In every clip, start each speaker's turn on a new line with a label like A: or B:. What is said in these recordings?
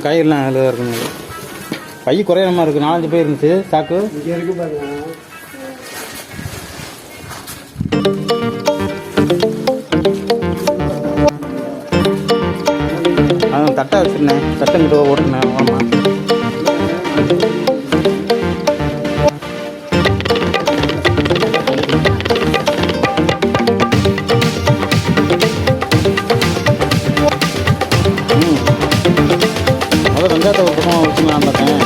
A: காய்கறிலாம் அதில் இருக்குங்க. பை குறையிற மாதிரி இருக்குது. 4-5 பை இருந்துச்சு ஸ்டாக்கு. அதான் தட்டை வச்சுருந்தேன். தட்டைங்கிட்ட ஓட்டுனேன். ஆமாம், வெங்காயத்தை ஒரு பக்கம் வச்சுக்கலாம் பார்த்தேன்.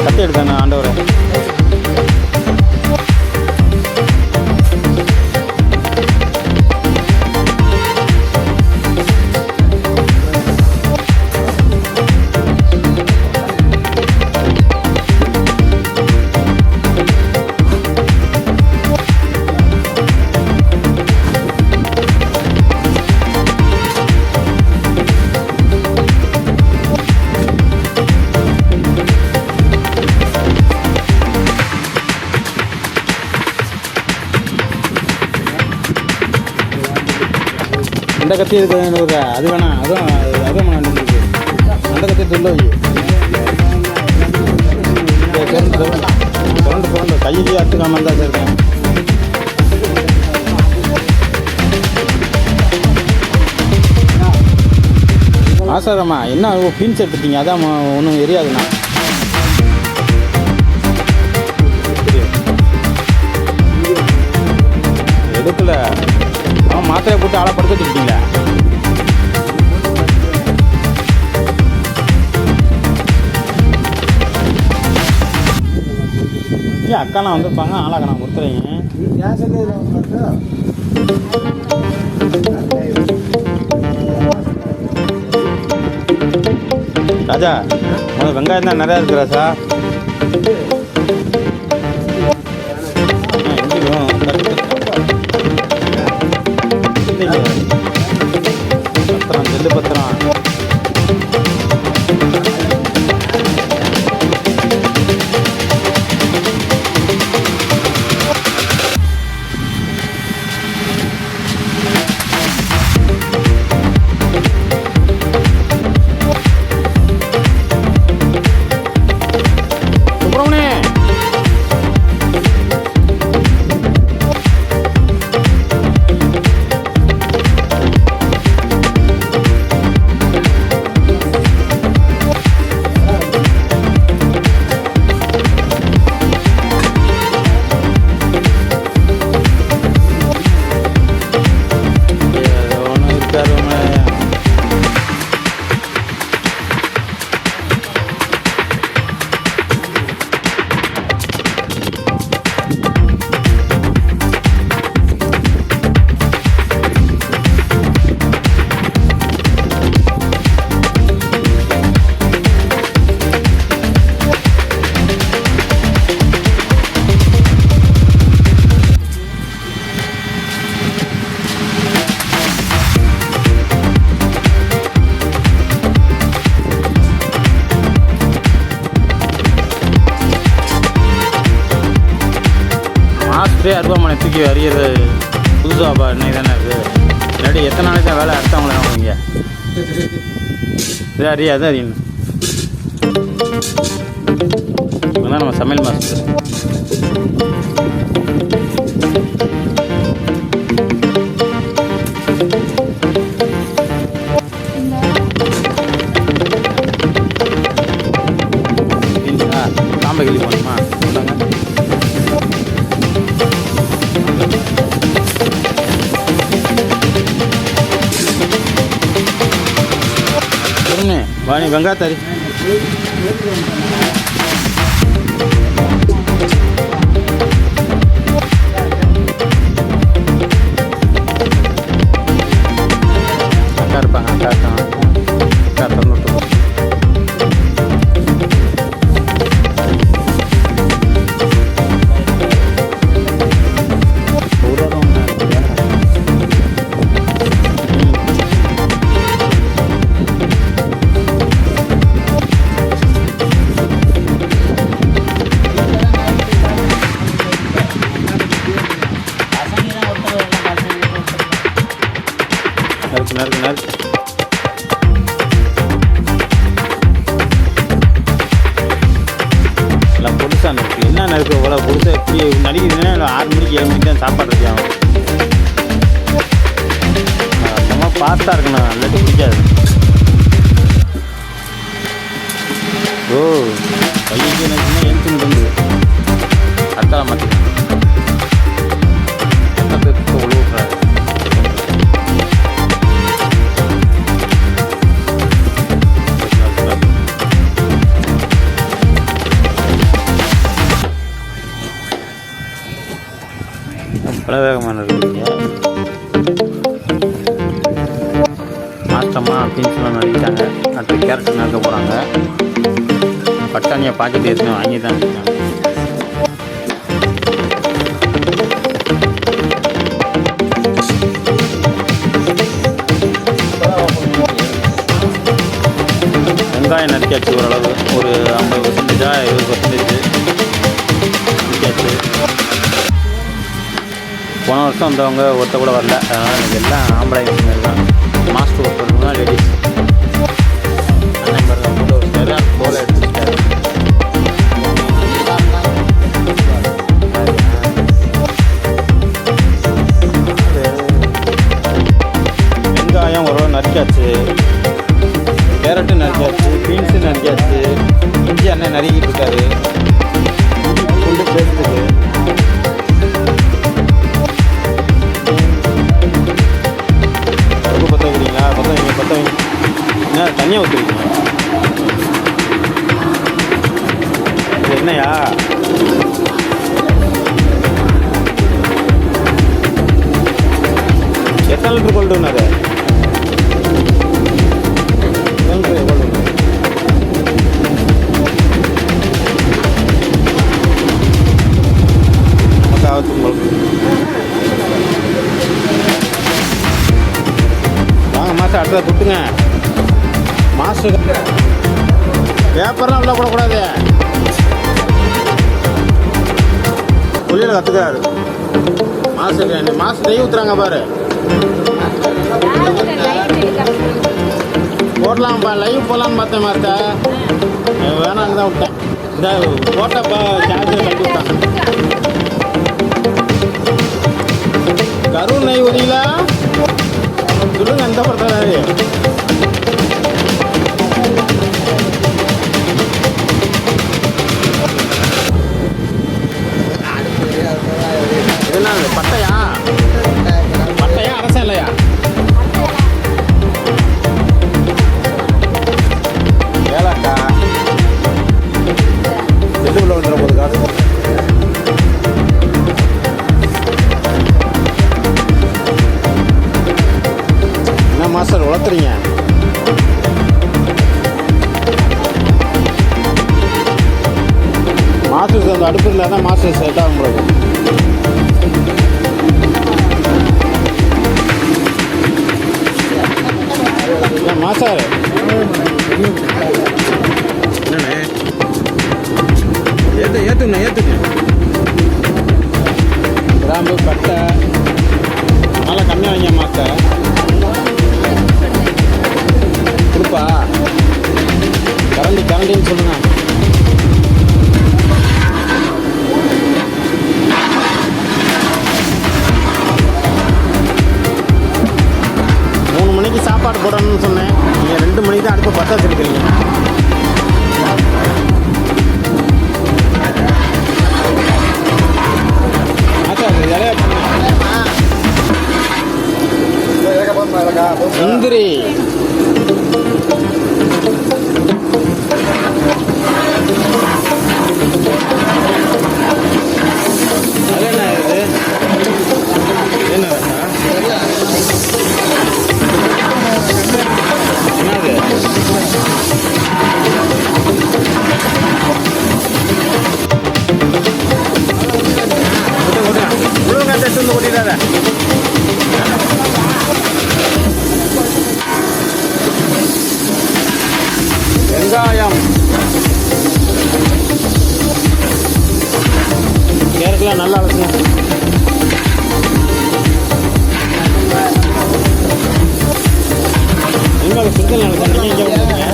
A: கத்தி எடுத்தானே ஆண்டவரை. அந்த கத்தி இருக்கு, அது வேணாம். அதுவும் வேணாம். அந்த கத்தி துள்ள புரண்டு கையிலேயே அட்டுக்காம இருந்தா இருக்கேன். ஆசாரம்மா என்ன பீன்ஸ் எடுத்துட்டீங்க? அதான் ஒன்றும் எரியாதுண்ணா. எடுக்கல. அவன் மாத்திரையை போட்டு ஆளை படுக்க வச்சுக்கிட்டீங்களா? ஏன் அக்காலாம் வந்திருப்பாங்க, ஆளாக்க நான் கொடுத்துறீங்க. ராஜா, முதல் வெங்காயம் தான் நிறையா இருக்கு ராஜா. பத்திரம் செல்லு பத்திரம். மாஸ்டரே அருவாமனை தூக்கி அறியறது புதுசாக இன்னைக்கு தானே இருக்குது. இல்லாட்டி எத்தனை நாளைக்கு தான் வேலை அறுத்தவங்களே அவங்க இது அறியாது அறியணும். இதுதான் நம்ம சமையல் மாஸ்டர். சாம்பை கிளி போகணுமா? வாணி வெங்காயத்தாரி அக்கா இருப்பாங்க. அக்கா திறந்துட்டு என்ன இருக்குது இவ்வளோ கொடுத்து எப்படி நடிக்கிறதுன்னா 6 மணிக்கு 7 மணிக்கு தான் சாப்பாடு இருக்கு ஆகும். நம்ம ஃபாஸ்ட்டாக இருக்கணும், இல்லாட்டி பிடிக்காது. ஓ பையனுக்கு என்ன எழுத்துன்னு வந்து அத்தால மாற்றி உழுவுறாரு. பல வேகமான இருக்குங்க. மாஸ்டம்மா பீன்ஸ்லாம் நடித்தாங்க. அடுத்து கேரட் நறுக்க போகிறாங்க. பட்டாணியை பாக்கெட் ஏற்றுன்னு வாங்கி தான் இருக்காங்க. வெங்காயம் நறுக்கியாச்சு ஓரளவு, ஒரு 50% 20% நறுக்கியாச்சு. போன வருஷம் வந்தவங்க ஒருத்த கூட வரல, அதனால் எனக்கு எல்லாம் ஆம்பளை மாதிரி தான். மாஸ்டர் ஒருத்தர் தான் லேடிஸ். அண்ணன் பாருங்க கூட ஒரு சரியான போல எடுத்துக்கிட்டாரு. வெங்காயம் ஓரளவு நறுக்கியாச்சு, கேரட்டு நறுக்கியாச்சு, பீன்ஸு நறுக்கியாச்சு, இஞ்சி அண்ணன் நறுக்கிட்டு இருக்காரு. இஞ்சி பூண்டு பேஸ்ட்டுக்கு பற்ற வைக்கிறீங்களா? பற்ற வைங்க. என்ன தனியாக ஊற்றுறீங்க? இது என்னையா? எத்தனை லிட்டர் கொண்டு வந்தாரு? வாங்க மாஸ்டர், அடுத்ததை துட்டுங்க மாஸ்டர். பேப்பர்லாம் உள்ள போடக்கூடாது, புள்ளியில் கற்றுக்காரு மாஸ்டர். மாஸ்டர் நெய் ஊற்றுறாங்க பாரு. போடலாம்ப்பா, லைவ் போடலான்னு பார்த்தேன் மாஸ்டர், வேணான்னு தான் விட்டேன். இந்த போட்டப்பா சார்ஜர் கட்டி விட்டாங்க. கரூர் நெய் ஊதிங்களா சொல்லுங்க, எந்த படத்தை? என்ன பட்டையா? பட்டையா அரசா இல்லையா? ஏலாக்கா எதுக்குள்ள வந்துட போகுது காசு? என்ன மாஸ்டர் வளர்த்துறீங்க? மாஸ்டர்ஸ் அந்த அடுப்பு இல்லை தான் மாஸ்டர் செட் ஆகும் போது. மாஸ்டர் என்னண்ணே ஏற்றுங்க கிராம்பு பட்டை நல்லா கம்மியாக வைங்க மாஸ்டர். கொடுப்பா கரண்டின்னு சொல்லுங்க. சாப்பாடு போடணும்னு சொன்னேன், நீங்கள் 2 மணிக்கு தான் அடுப்பு பற்ற வச்சுருக்கிறீங்க. முந்திரி அது என்ன இது? என்ன வெங்காயம் கேரட்லாம் நல்லா அலசுங்க. எங்கே சுத்தல் நடக்கும்? நீங்கள் இங்கே வந்துங்க.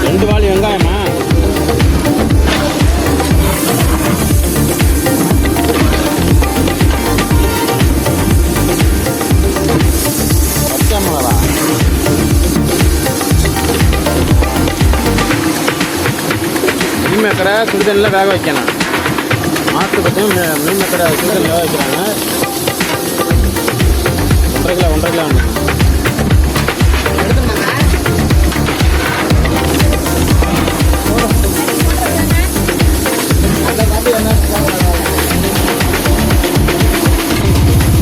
A: 2 வாளி வெங்காயமா? மேக்கரை சுடுதண்ணில் வேக வைக்கணும். மாட்டு பார்த்தீங்கன்னா மீன் மேக்கரை சுடுதண்ணில் வேக வைக்கிறாங்க. 1.5 கிலோ வந்து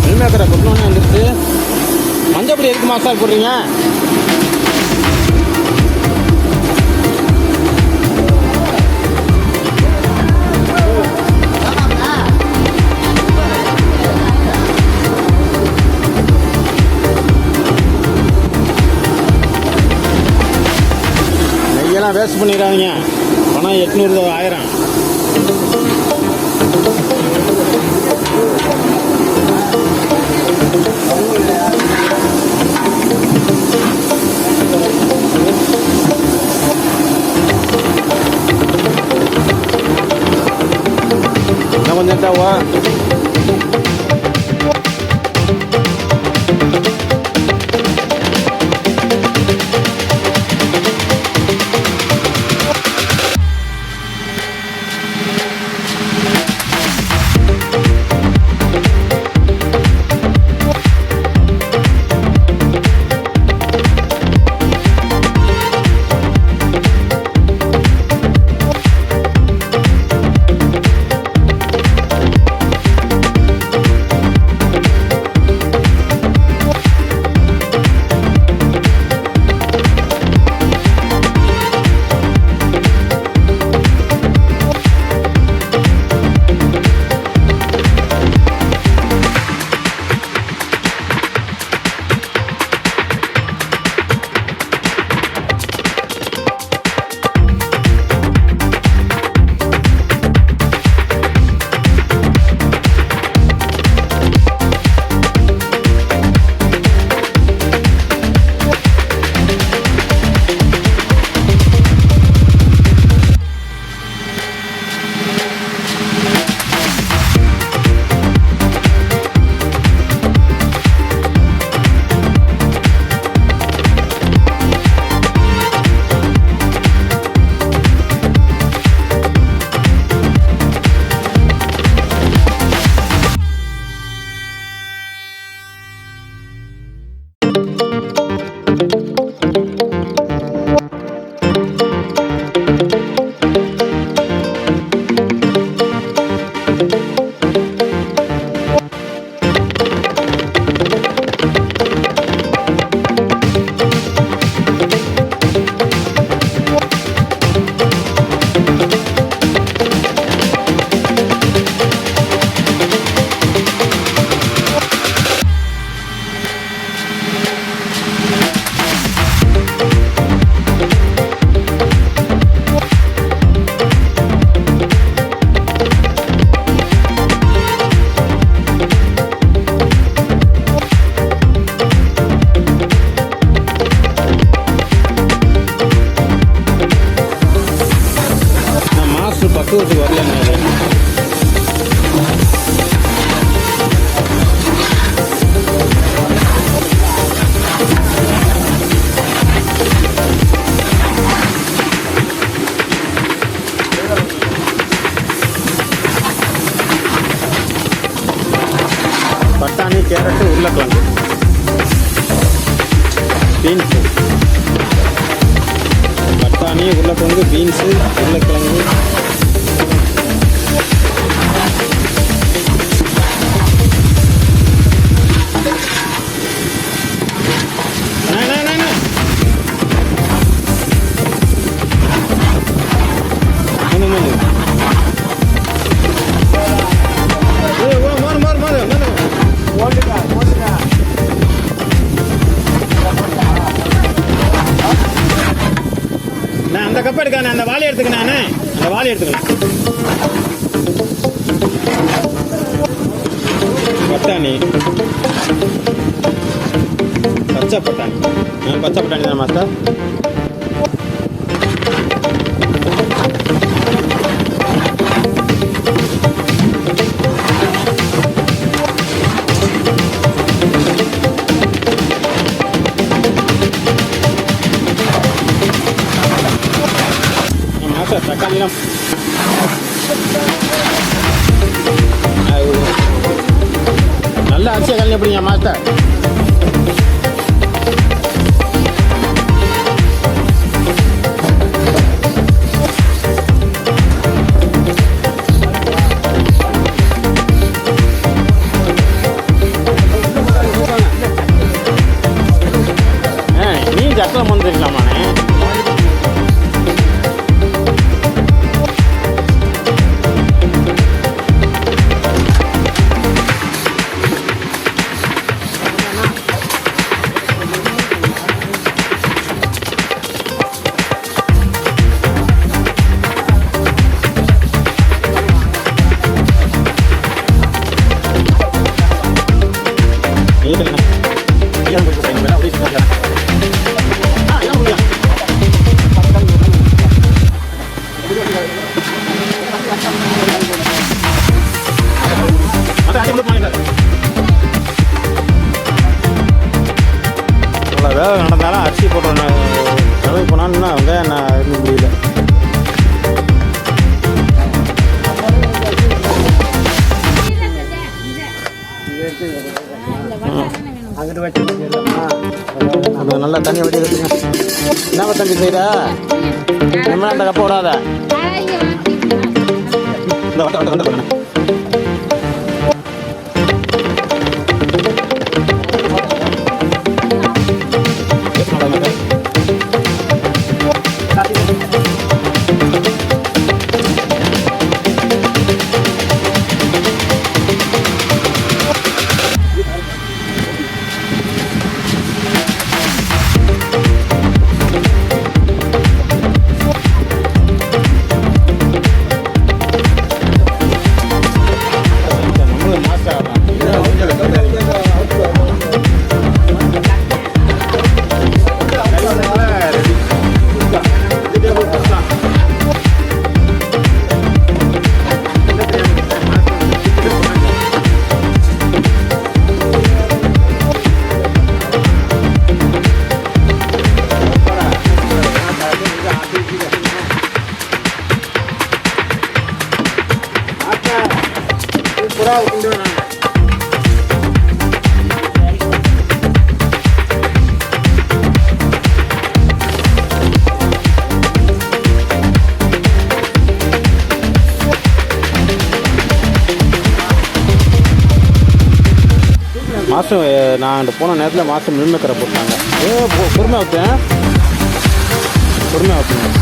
A: மீன் மேக்கரை கொட்டணுன்னு வந்துடுச்சு. மஞ்சப்பொடி எதுக்கு மாஸ்டர் போடுறீங்க? நெய்யெல்லாம் வேஸ்ட் பண்ணிடாதீங்க. பணம் 800 1000. கொஞ்சம் தேவை. பக்குவத்துக்கு வரலங்க. பட்டாணி, கேரட்டு, உருளைக்கிழங்கு, பீன்ஸு. பட்டாணி, உருளைக்கிழங்கு, பீன்ஸு, உருளைக்கிழங்கு. அந்த கப் எடுக்க அந்த வாளி எடுத்துக்கண்ணே. அந்த வாளி எடுத்துக்கலாம். பட்டாணி, பச்சை பட்டாணி. பச்சை பட்டாணி தானே மாஸ்டர்? தக்காளிலாம் அரிசியை கல்வி எப்படிங்க மாஸ்டர்? நீ ஜட்டில் வந்துருக்கலாமாண்ணே? வேலை நடந்தாலும் அரிசி போட்டு செலவு போனான்னு அவங்க நான் இருக்க முடியல. அது நல்லா தண்ணி வடி வச்சுங்க. என்ன தண்ணி செய்யற? நம்ம அந்த கப்பை விடாத. இந்த வட்ட வட்ட வட்ட பண்ண மாதம் நான் அந்த போன நேரத்தில் மாதம் மின்மக்கரை போட்டாங்க. பொறுமையாக வைப்பேன், பொறுமையாக வைப்பேன்.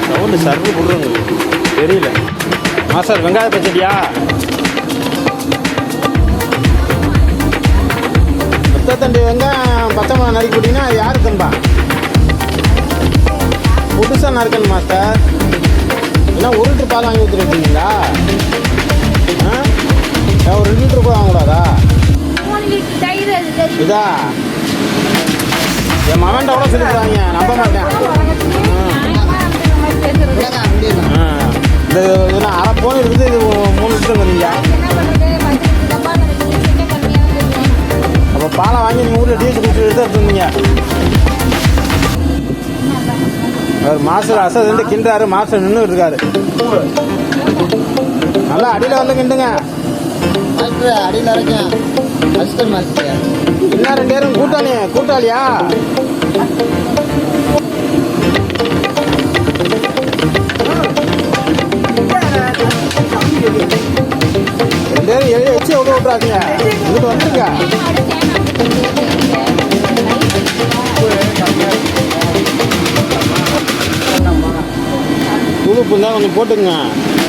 A: சவுண்டு சர்வு கொடுறோங்க தெரியல. மாஸ்டர் வெங்காய பச்சடியா? முத்தத்தண்டு வெங்காயம் பச்சை மிளகா நறுக்கி போட்டிங்கன்னா அது யாரு தம்பா? புதுசாக நறுக்கணும் மாஸ்டர். ஏன்னா 1 லிட்டர் பால் வாங்கி ஊற்றிருக்கீங்களா? ஒரு 2 லிட்டர் கூட வாங்கக்கூடாதா? இதா என் மகன்கிட்ட கூட சொல்லிடுறாங்க, நம்ப மாட்டேன். இந்த இதில் அரை போன் இருக்குது, இது 3 லிட்டருங்கிறீங்க. மாஸ்டர் அசது கிண்டாரு, மாஸ்டர் நின்று இருக்காரு. நல்லா அடியில் வந்து கிண்டுங்க.
B: அடியில் வரைக்கும் அசிஸ்டன்ட் மாஸ்டர்.
A: என்ன 2 பேரும் கூட்டாளியா? எழுதி வச்சு எவ்வளோ விட்றாதீங்க. இங்கிட்டு வந்துருங்க. உப்பு தான் கொஞ்சம் போட்டுங்க.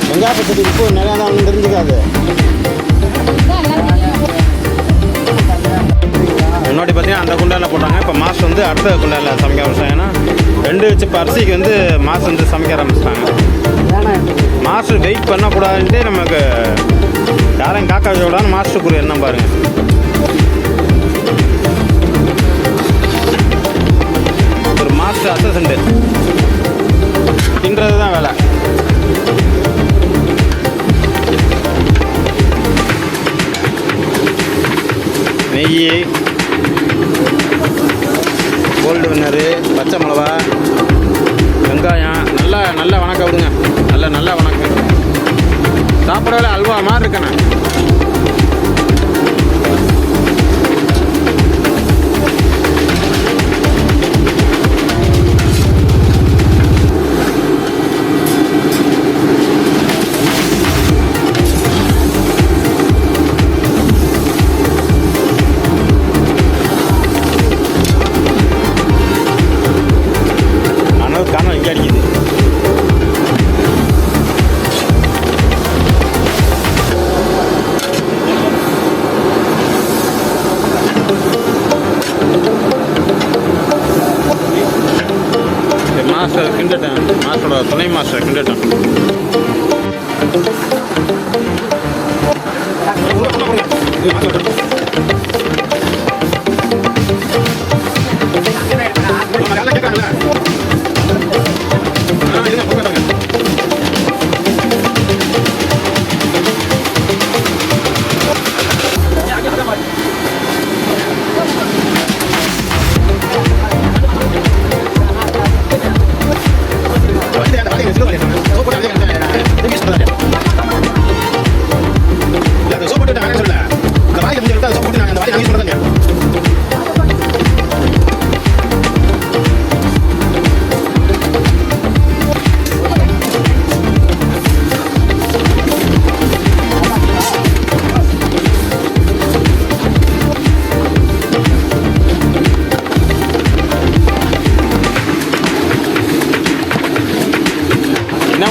A: வெங்காய பச்சடி உப்பு நிறையா தான் ஒன்றும் தெரிஞ்சுக்காது. முன்னாடி பார்த்தீங்கன்னா அந்த குண்டாவில் போட்டாங்க. இப்போ மாஸ்டர் வந்து அடுத்த குண்டாவில் சமைக்க ஆரம்பிச்சாங்க. ஏன்னா 2 வச்சு இப்போ அரிசிக்கு வந்து மாஸ்டர் வந்து சமைக்க ஆரம்பிச்சிட்டாங்க. மாஸ்டர் வெயிட் பண்ணக்கூடாதுன்ட்டு நமக்கு யாரையும் காக்கா விடான்னு மாஸ்டருக்கு எண்ணம் பாருங்க. ஒரு மாஸ்டர் அசசண்ட் தின்றது தான் வேலை. நெய், கோல்டு வின்னரு, பச்சை மிளகா, வெங்காயம் நல்லா வணக்க விடுங்க. நல்லா வணக்கம். சாப்பிடவே அல்வா மாதிரி இருக்கண்ணே. காணல் இங்கே அடிக்குது. மாஸ்டர் கிண்டட்டேன். மாஸ்டரோட துணை மாஸ்டர் கிண்டட்டேன்.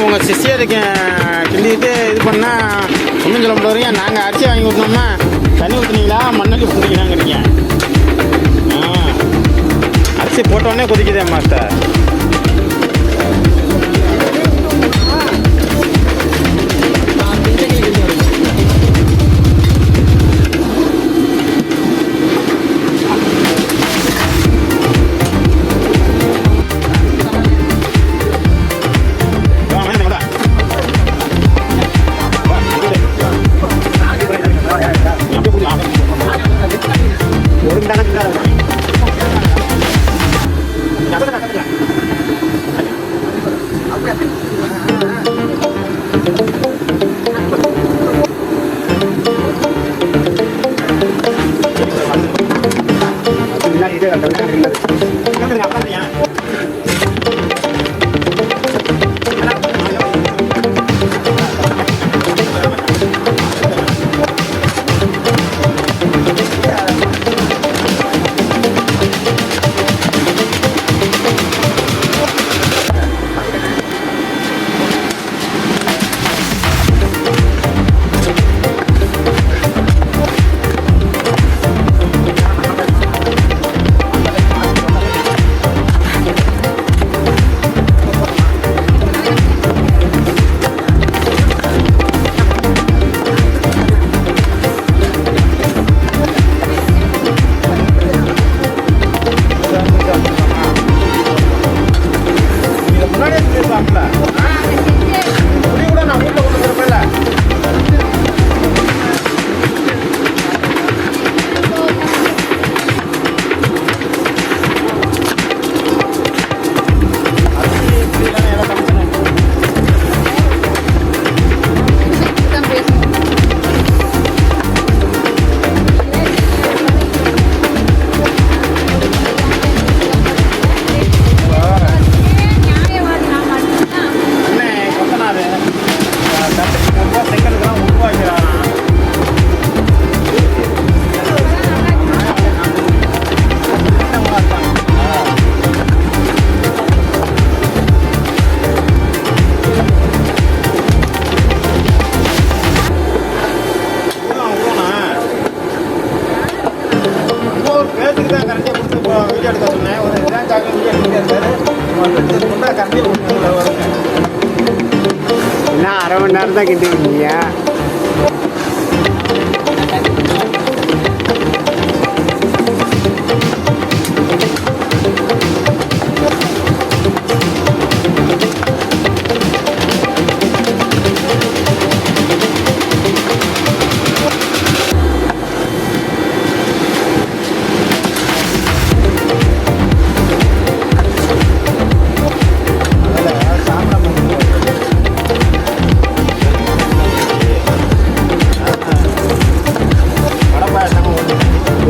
A: உங்கள் சிஷியருக்கு கிண்டிக்கிட்டு இது பண்ணால் ஒன்றும் சொல்ல முடியாதுங்க. நாங்கள் அரிசி வாங்கி கொடுத்தோம்னா தண்ணி ஊற்றுனீங்களா மண்ணல்லி ஊற்றிக்கிறாங்கிறீங்க. அரிசி போட்டோடனே கொதிக்குதே மாஸ்டர்.
C: என்ன அரை மணி நேரம் தான் கிண்டி இருக்கீங்க.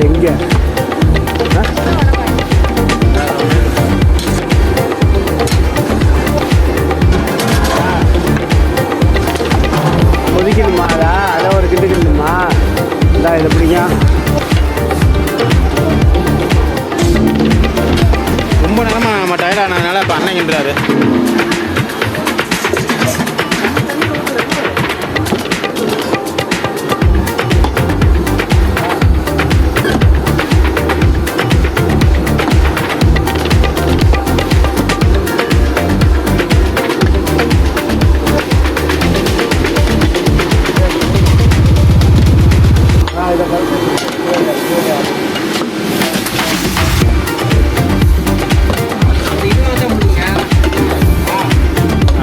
C: எங்கே கொதிக்கணுமா? அதை ஒரு கிண்டுக்கணுமா? இந்தா இதை பிடிங்க.
A: ரொம்ப நேரமாக நம்ம டயர்ட் ஆனதுனால இப்போ அண்ணன் கிண்டுறாரு.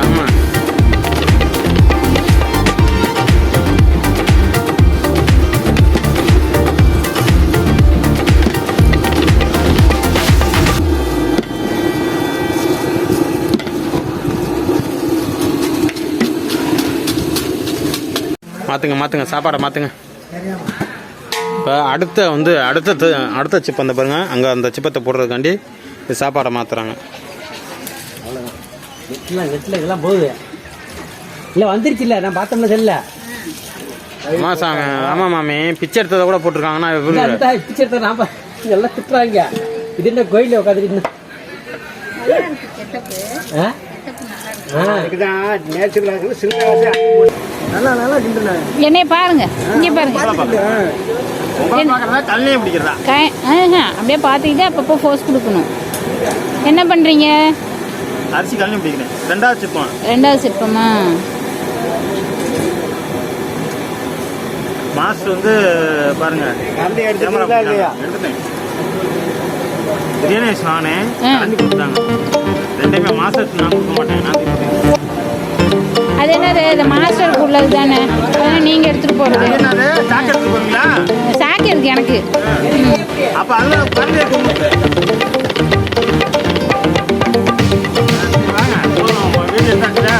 A: ஆமாம், மாற்றுங்க சாப்பாடை மாற்றுங்க. இப்போ அடுத்த சிப் அந்த பாருங்க, அங்கே அந்த சிப்பத்தை போடுறதுக்காண்டி இது சாப்பாடை மாற்றுறாங்க.
D: நெட்டில் இதெல்லாம் போகுது இல்லை வந்துருச்சு இல்லை நான் பார்த்தோம்ல செல்ல
A: மாசாங்க. ஆமாம் மாமி, பிச்சை எடுத்ததை கூட போட்டிருக்காங்கன்னா
D: பிச்சை எடுத்த நான் எல்லாம் திட்டுறாங்க. இது என்ன கோயிலில் உட்காந்துட்டு
C: நல்லா நல்லா கிண்டுனேன்.
E: என்னைய பாருங்க, இங்கே பாருங்க.
A: தண்ணியே பிடிக்கிறதா?
E: அப்படியே பார்த்துக்கிட்டு அப்பப்போ ஃபோர்ஸ் கொடுக்கணும். என்ன பண்ணுறீங்க?
A: அரிசி கல்லையும் பிடிக்கிறேன். ரெண்டாவது சிப்பம்.
E: ரெண்டாவது சிப்பமா?
A: மாஸ்டர் வந்து பாருங்க,
C: எடுத்துட்டீங்களா இல்லையா?
A: எடுத்துட்டேன். தினேஷ் நானே கலந்து கொடுத்தாங்க. ரெண்டுமே மாஸ்டர் நான் கொடுக்க மாட்டேன், நான் கொடுத்தேன்.
E: அது என்னது? இந்த மாஸ்டருக்கு உள்ளது தானே, நீங்கள் எடுத்துகிட்டு போகிறது.
A: என்னது சாக்கு எடுத்துட்டு போறீங்களா?
E: சாக்கு இருக்கு எனக்கு.
A: அப்போ அதில் பறந்து வாங்க வீடு எடுத்தாச்சு.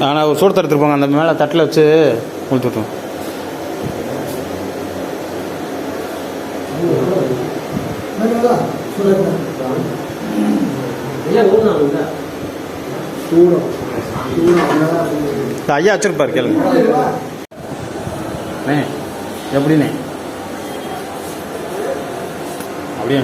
A: ஆனால் ஒரு சூடு தரத்துட்டு போங்க, அந்த மேலே தட்டில் வச்சு ஊற்றி விட்டுருவோம். ஐயா வச்சிருப்பார், கேளுங்க. எப்படிண்ணே அப்படியே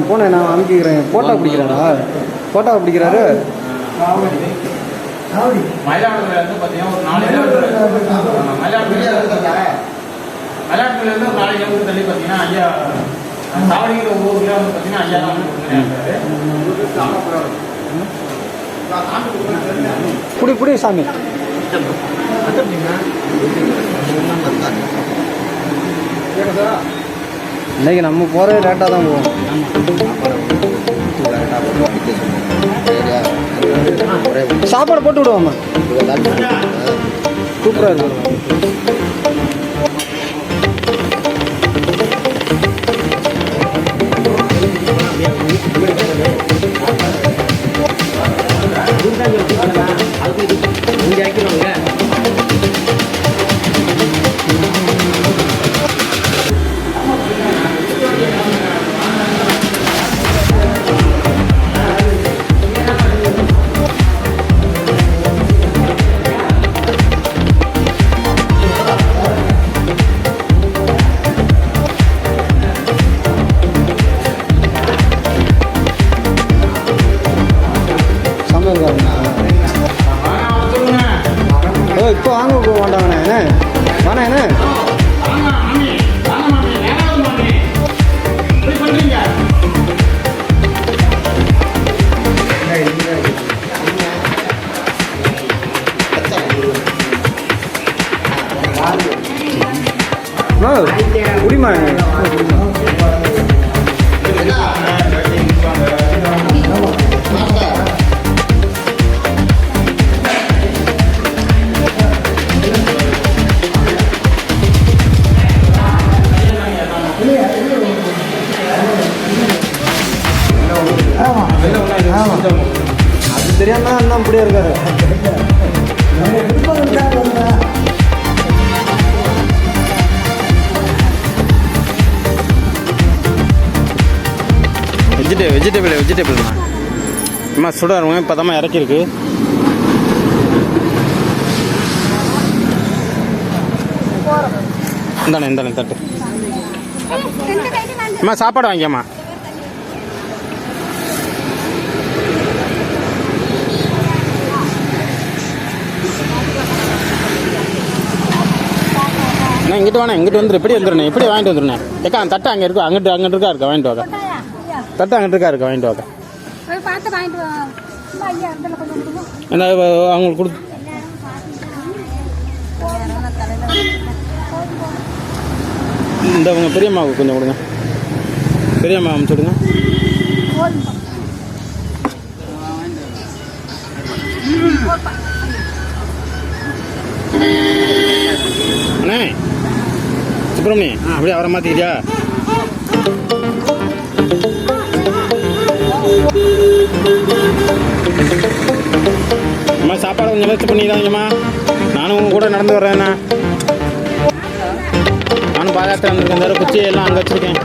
C: போனேன் நான் அமுக்கிக்கிறேன். போட்டோ பிடிக்கிறாரா? போட்டோ பிடிக்கிறாரு.
A: மயிலாடுதுறையில இருந்து பார்த்தீங்கன்னா ஒரு 4 மயிலாடுதுறையில இருந்து ஒரு 4 கிலோமீட்டர் தள்ளி பார்த்தீங்கன்னா ஐயா சாவடிங்கிற ஒவ்வொரு கிலோ வந்து பார்த்தீங்கன்னா ஐயா தான்
C: புடி சாமி. இன்னைக்கு நம்ம போகிறது லேட்டாக தான் போவோம். சாப்பாடு போட்டு விடுவோம்மா. சூப்பராக இருக்கும்.
D: இங்கே ஆக்கிடுவாங்க.
C: இப்போ வாங்க வேண்டாங்கண்ணே. வாண்ணா என்ன குடிமா. அது தெரியாம அண்ணா அப்படியே இருக்காரு.
A: வெஜிடபிள் அம்மா சுடாருங்க. இப்போ தான் இறக்கிருக்கு. இந்தாண்ணே தட்டு. அம்மா சாப்பாடு வாங்கியம்மா. அண்ணா இங்கிட்டு வாண்ணே, இங்கிட்டு வந்துடு. இப்படி வந்துடுண்ணே, இப்படி வாங்கிட்டு வந்துடுண்ணே. ஏக்கா அந்த தட்டு அங்கே இருக்கும், அங்கிட்டு இருக்கா வாங்கிட்டு வாங்க. தட்டு அங்கிட்டு இருக்கா வாங்கிட்டு வாங்க. என்ன அவங்களுக்கு கொடுத்து இந்த உங்கள் பெரியம்மாவுக்கு கொஞ்சம் கொடுங்க. பெரியம்மா அமுச்சு விடுங்க. அண்ணே சுப்பிரமணி அப்படியே அவரை மாற்றிக்கிறியா? அம்மா சாப்பாடு கொஞ்சம் வேஸ்ட் பண்ணிடாதீங்கம்மா. நானும் உங்க கூட நடந்து வர்றேண்ணா. நானும் பாதாத்தில் வந்திருக்கேன். இந்த குச்சி எல்லாம் அங்கே வச்சுருக்கேன்.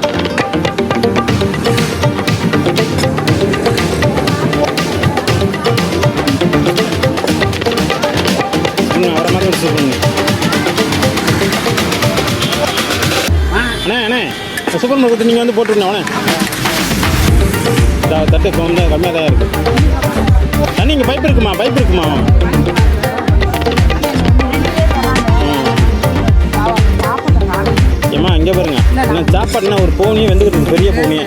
A: அவரை மாதிரி வச்சுருக்கீங்க. அண்ணே சூப்பர் மார்க்கெட் நீங்கள் வந்து போட்டுருங்க. அவனே தட்டு கொஞ்சம் கம்மியாக தான் இருக்குது. தண்ணி இங்கே பைப் இருக்குமா? ஏம்மா இங்கே பாருங்க. என்ன சாப்பாடுனா ஒரு போனியே வந்துக்கிட்டு இருக்கு. பெரிய போனியே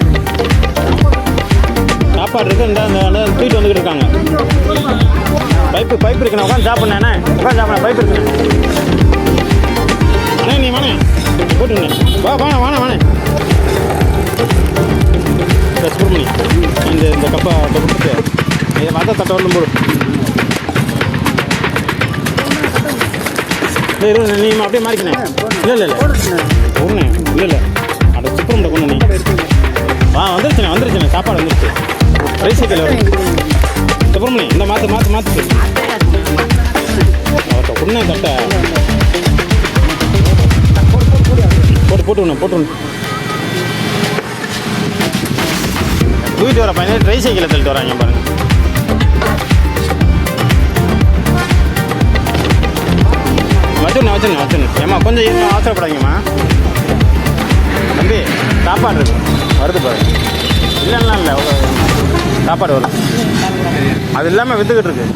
A: சாப்பாடு இருக்குது. இந்த தூக்கிட்டு வந்துக்கிட்டு இருக்காங்க. பைப் இருக்குண்ணா. உட்காந்து சாப்பிட்ணே. பைப் இருக்குண்ணே. அண்ணே நீ வானே போட்டுண்ணே. வானே சுப்பிரமணி இந்த கப்பை கொடுத்துட்டு இதை மற்ற தட்டை வரலும் போடு. நீ அப்படியே மாறிக்கினேன். இல்லை ஒன்று இல்லை அதை சுப்பிரமணிய கொண்டு நீ வந்துருச்சுண்ணே. சாப்பாடு வந்துருச்சு. ரைஸ் சைக்கிள் வரும். சுப்பிரமணி இந்த மாற்று அவர்கிட்ட கொண்டு தட்டை போட்டு தூக்கிட்டு வர பையன் ட்ரை சைக்கிளை தள்ளிட்டு வராங்க பாருங்க. வச்சுருங்க. ஏம்மா கொஞ்சம் அவசரப்படாதீங்கம்மா. தம்பி சாப்பாடு இருக்கு வருது பாருங்க. இல்லைன்னா இல்லை சாப்பாடு வரும். அது இல்லாமல் விற்றுக்கிட்டு இருக்கு.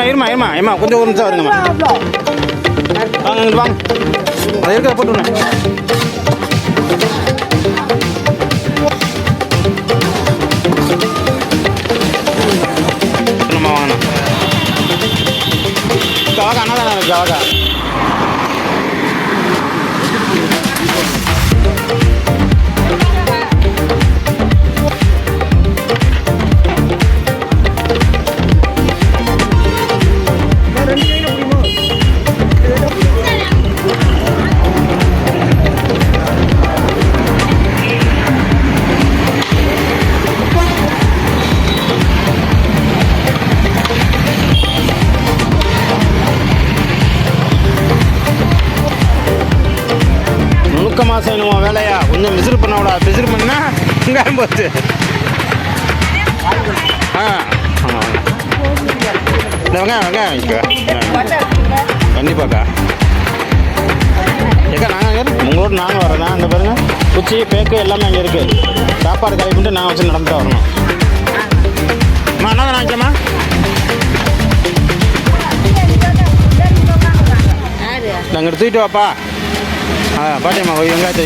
A: இருமா கொஞ்சம் ஒரு நிமிஷம் வருங்கம்மா. வாங்க இங்கிட்டு வாங்க. அதை இருக்கிறத போட்டு விடுங்க. நம்ம வாங்கண்ணா. வாங்க அண்ணா தானே இருக்கு. வாங்க மாதம் என்னமோ வேலையா கொஞ்சம் விசிறு பண்ண விடா. விசிறு பண்ணால் வெங்காயம் போச்சு. ஆமாம் இந்த வெங்காயம் வாங்கிக்கோ. கண்டிப்பாக்கா. ஏக்கா நாங்கள் உங்களோட நாங்கள் வரோண்ணா. அங்கே பாருங்கள் குச்சி பேக்கு எல்லாமே அங்கே இருக்குது. சாப்பாடு கலை பண்ணிட்டு நாங்கள் வச்சு நடந்துட்டு வரணும். அம்மா என்ன வாங்கிக்கலாமா? நாங்கள் தூக்கிட்டு வாப்பா. பாட்டியம்மா போய் வெங்காயத்தை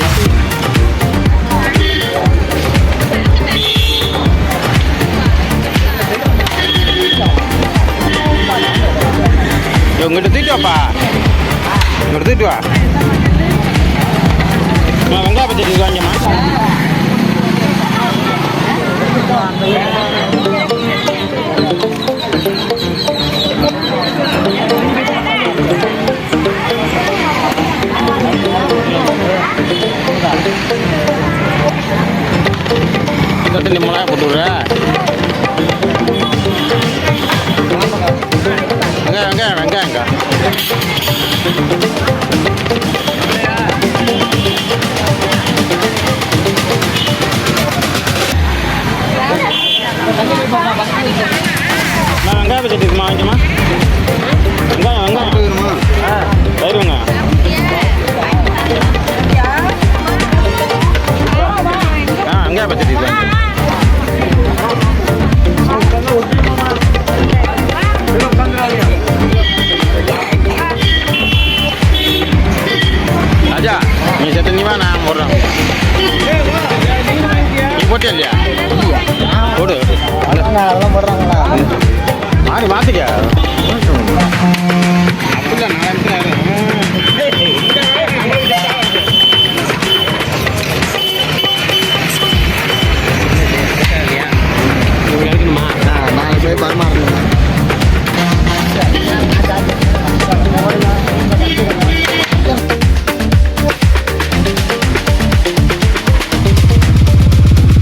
A: உங்கள்கிட்ட தூக்கிட்டு வாப்பா. உங்கள்கிட்ட தூக்கிட்டு வா. வெங்காய பச்சடி வாங்கியம்மா. கட்டு மிளகாய் போட்டு விட்றேன். வெங்காயங்க நான் வெங்காய பச்சடி இருக்குமா வாங்கிக்கமா? வெங்காயம் தருவங்க. வெங்காய பச்சடி ராஜா நீ செத்து நீ வா. நான் போடுறேன். நீ போட்டியா இல்லையா? போடு.
B: அதெல்லாம் போடுறாங்களா?
A: மாறி மாற்றிக்க.